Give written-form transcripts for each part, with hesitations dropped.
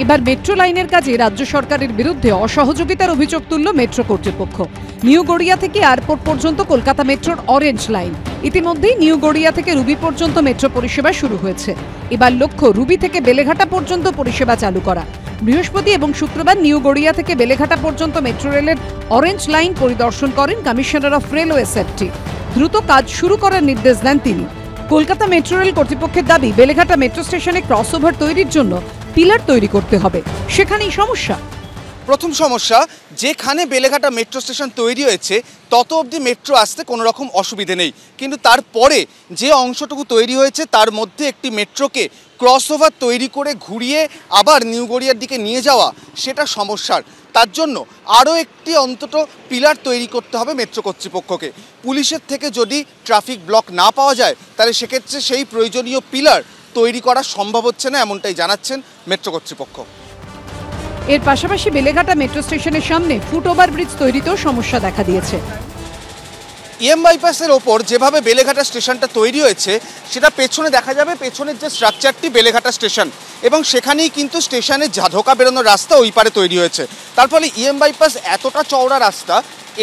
এবার মেট্রো লাইনের কাজে রাজ্য সরকারের বিরুদ্ধে অসহযোগিতার অভিযোগ তুলল মেট্রো কর্তৃপক্ষ। নিউ গড়িয়া থেকে এয়ারপোর্ট পর্যন্ত কলকাতা মেট্রোর অরেঞ্জ লাইন, ইতিমধ্যেই নিউ গড়িয়া থেকে রুবি পর্যন্ত মেট্রো পরিষেবা শুরু হয়েছে। এবার লক্ষ্য রুবি থেকে বেলেঘাটা পর্যন্ত পরিষেবা চালু করা। বৃহস্পতি এবং শুক্রবার নিউ গড়িয়া থেকে বেলেঘাটা পর্যন্ত মেট্রো রেলের অরেঞ্জ লাইন পরিদর্শন করেন কমিশনার অফ রেলওয়ে সেফটি। দ্রুত কাজ শুরু করার নির্দেশ দেন তিনি। কলকাতা মেট্রো রেল কর্তৃপক্ষের দাবি, বেলেঘাটা মেট্রো স্টেশনে ক্রসওভার তৈরির জন্য পিলার তৈরি করতে হবে, সেখানেই সমস্যা। প্রথম সমস্যা, যেখানে বেলেঘাটা মেট্রো স্টেশন তৈরি হয়েছে তত অবধি মেট্রো আসতে কোনো রকম অসুবিধে নেই, কিন্তু তারপরে যে অংশটুকু তৈরি হয়েছে তার মধ্যে একটি মেট্রোকে ক্রসওভার তৈরি করে ঘুরিয়ে আবার নিউ গড়িয়ার দিকে নিয়ে যাওয়া, সেটা সমস্যার। তার জন্য আরও একটি অন্তত পিলার তৈরি করতে হবে মেট্রো কর্তৃপক্ষকে। পুলিশের থেকে যদি ট্রাফিক ব্লক না পাওয়া যায় তাহলে সেক্ষেত্রে সেই প্রয়োজনীয় পিলার তৈরি করা সম্ভব হচ্ছে না, এমনটাই জানাচ্ছেন মেট্রো কর্তৃপক্ষ। এর পাশাপাশি বেলেঘাটা মেট্রো স্টেশনের সামনে ফুট ওভার ব্রিজ তৈরিতেও সমস্যা দেখা দিয়েছে। ইএম বাইপাসের ওপর যেভাবে বেলেঘাটা স্টেশনটা তৈরি হয়েছে সেটা পেছনে দেখা যাবে, পেছনের যে স্ট্রাকচারটি বেলেঘাটা স্টেশন, এবং সেখানেই কিন্তু স্টেশনে ঢোকা বেরোনোর রাস্তা ওই পারে তৈরি হয়েছে। তার ফলে ইএম বাইপাস এতটা চওড়া রাস্তা,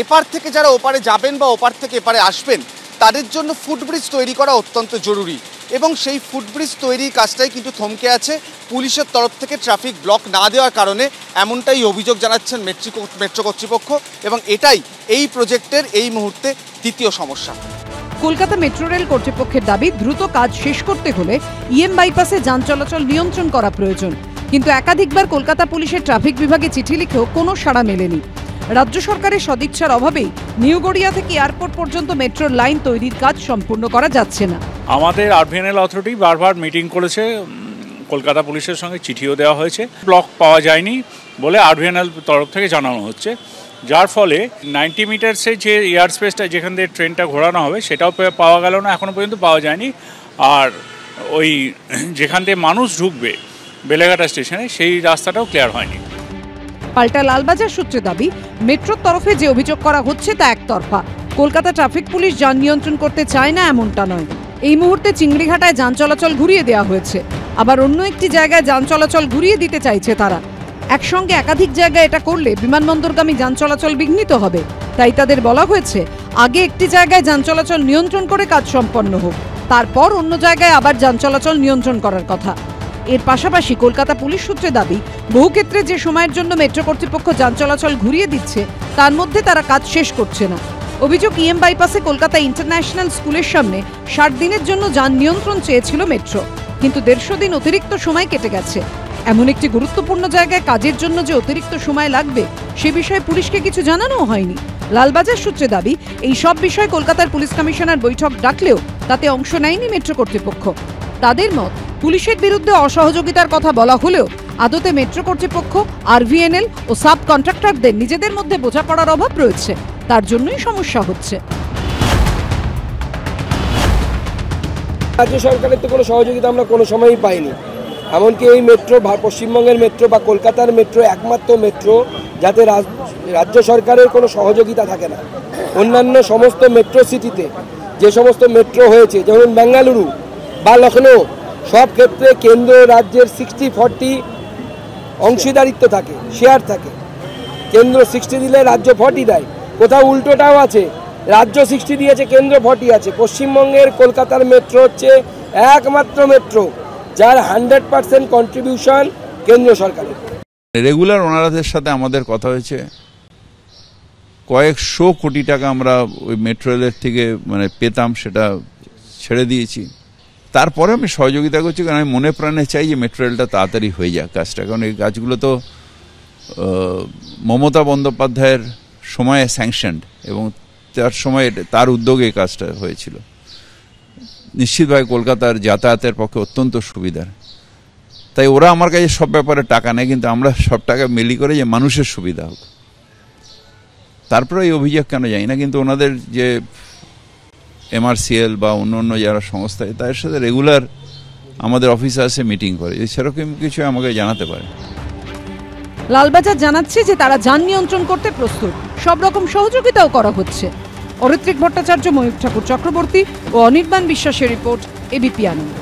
এপার থেকে যারা ওপারে যাবেন বা ওপার থেকে এপারে আসবেন তাদের জন্য ফুটব্রিজ তৈরি করা অত্যন্ত জরুরি, এবং সেই ফুটব্রিজ তৈরির কাজটাই কিন্তু থমকে আছে পুলিশের তরফ থেকে ট্রাফিক ব্লক না দেওয়ার কারণে, এমনটাই অভিযোগ জানাচ্ছেন মেট্রো কর্তৃপক্ষ, এবং এটাই এই প্রজেক্টের এই মুহূর্তে দ্বিতীয় সমস্যা। কলকাতা মেট্রো রেল কর্তৃপক্ষের দাবি, দ্রুত কাজ শেষ করতে হলে ইএম বাইপাসে যান চলাচল নিয়ন্ত্রণ করা প্রয়োজন, কিন্তু একাধিকবার কলকাতা পুলিশের ট্রাফিক বিভাগে চিঠি লিখেও কোনো সাড়া মেলেনি। রাজ্য সরকারের সদিচ্ছার অভাবেই নিউ গড়িয়া থেকে এয়ারপোর্ট পর্যন্ত মেট্রোর লাইন তৈরির কাজ সম্পূর্ণ করা যাচ্ছে না। আমাদের আরভিএনএল অথরিটি বারবার মিটিং করেছে, কলকাতা পুলিশের সঙ্গে চিঠিও দেওয়া হয়েছে, ব্লক পাওয়া যায়নি বলে আরভিএনএল তরফ থেকে জানানো হচ্ছে, যার ফলে 90 মিটার্সে যে এয়ার স্পেসটা যেখান থেকে ট্রেনটা ঘোরানো হবে সেটাও পাওয়া গেল না, এখনও পর্যন্ত পাওয়া যায়নি। আর ওই যেখান থেকে মানুষ ঢুকবে বেলেঘাটা স্টেশনে সেই রাস্তাটাও ক্লিয়ার হয়নি। পাল্টা লালবাজার সূত্রে দাবি, মেট্রোর তরফে যে অভিযোগ করা হচ্ছে তা একতরফা। কলকাতা ট্রাফিক পুলিশ যান নিয়ন্ত্রণ করতে চায় না এমনটা নয়। এই মুহূর্তে চিংড়িঘাটায় যান চলাচল ঘুরিয়ে দেওয়া হয়েছে, আবার অন্য একটি জায়গায় যান চলাচল ঘুরিয়ে দিতে চাইছে তারা। একসঙ্গে একাধিক জায়গায় এটা করলে বিমানবন্দরগামী যান চলাচল বিঘ্নিত হবে, তাই তাদের বলা হয়েছে আগে একটি জায়গায় যান চলাচল নিয়ন্ত্রণ করে কাজ সম্পন্ন হোক, তারপর অন্য জায়গায় আবার যান চলাচল নিয়ন্ত্রণ করার কথা। এর পাশাপাশি কলকাতা পুলিশ সূত্রে দাবি, বহু ক্ষেত্রে যে সময়ের জন্য মেট্রো কর্তৃপক্ষ যান চলাচল ঘুরিয়ে দিচ্ছে তার মধ্যে তারা কাজ শেষ করছে না। অভিযোগ, ইএম বাইপাসে কলকাতা ইন্টারন্যাশনাল স্কুলের সামনে 60 দিনের জন্য যান নিয়ন্ত্রণ চেয়েছিল মেট্রো, কিন্তু 150 দিন অতিরিক্ত সময় কেটে গেছে। এমন একটি গুরুত্বপূর্ণ জায়গায় কাজের জন্য যে অতিরিক্ত সময় লাগবে সে বিষয়ে পুলিশকে কিছু জানানোও হয়নি। লালবাজার সূত্রে দাবি, এই সব বিষয়ে কলকাতার পুলিশ কমিশনার বৈঠক ডাকলেও তাতে অংশ নেয়নি মেট্রো কর্তৃপক্ষ। তাদের মত, পুলিশের বিরুদ্ধে অসহযোগিতার কথা বলা হলেও আদতে মেট্রো কর্তৃপক্ষ, আরভিএনএল ও সাব কন্ট্রাক্টরদের নিজেদের মধ্যে বোঝাপড়ার অভাব রয়েছে, তার জন্যই সমস্যা হচ্ছে। রাজ্য সরকারের তো কোনো সহযোগিতা আমরা কোনো সময়ই পাইনি। এমনকি এই মেট্রো, পশ্চিমবঙ্গের মেট্রো বা কলকাতার মেট্রো একমাত্র মেট্রো যাতে রাজ্য সরকারের কোনো সহযোগিতা থাকে না। অন্যান্য সমস্ত মেট্রো সিটিতে যে সমস্ত মেট্রো হয়েছে, যেমন বেঙ্গালুরু বা লখনৌ, সব ক্ষেত্রে কেন্দ্র রাজ্যের 60-40 অংশীদারিত্ব থাকে, শেয়ার থাকে। কেন্দ্র 60 দিলে রাজ্য 40 দেয়, কোথাও উল্টোটাও আছে, রাজ্য 60 দিয়েছে, কেন্দ্র 40 আছে। পশ্চিমবঙ্গের কলকাতার মেট্রো হচ্ছে একমাত্র মেট্রো যার 100% কন্ট্রিবিউশন কেন্দ্র সরকারের। রেগুলার ওনারাদের সাথে আমাদের কথা হয়েছে, কয়েকশো কোটি টাকা আমরা ওই মেট্রো রেলের থেকে পেতাম, সেটা ছেড়ে দিয়েছি। তারপরে আমি সহযোগিতা করছি, কারণ আমি মনে প্রাণে চাই যে মেট্রো রেলটা তাড়াতাড়ি হয়ে যাক কাজটা, কারণ এই কাজগুলো তো মমতা বন্দ্যোপাধ্যায়ের সময়ে স্যাংশনড, এবং তার সময় তার উদ্যোগে এই কাজটা হয়েছিল। নিশ্চিতভাবে কলকাতার যাতায়াতের পক্ষে অত্যন্ত সুবিধার, তাই ওরা আমার কাছে সব ব্যাপারে টাকা নেয়, কিন্তু আমরা সব টাকা মিলি করে যে মানুষের সুবিধা হোক। তারপরে এই অভিযোগ কেন জানি না, কিন্তু ওনাদের যে এমআরসিএল বা অন্য যারা সংস্থা তাদের সাথে রেগুলার আমাদের অফিসার্সে মিটিং করে, সেরকম কিছু আমাকে জানাতে পারে। লালবাজার জানাচ্ছে যে তারা যান নিয়ন্ত্রণ করতে প্রস্তুত, সব রকম সহযোগিতাও করা হচ্ছে। অরিত্রিক ভট্টাচার্য, ময়ূর ঠাকুর চক্রবর্তী ও অনির্বাণ বিশ্বাসের রিপোর্ট, এবিপি আনন্দ।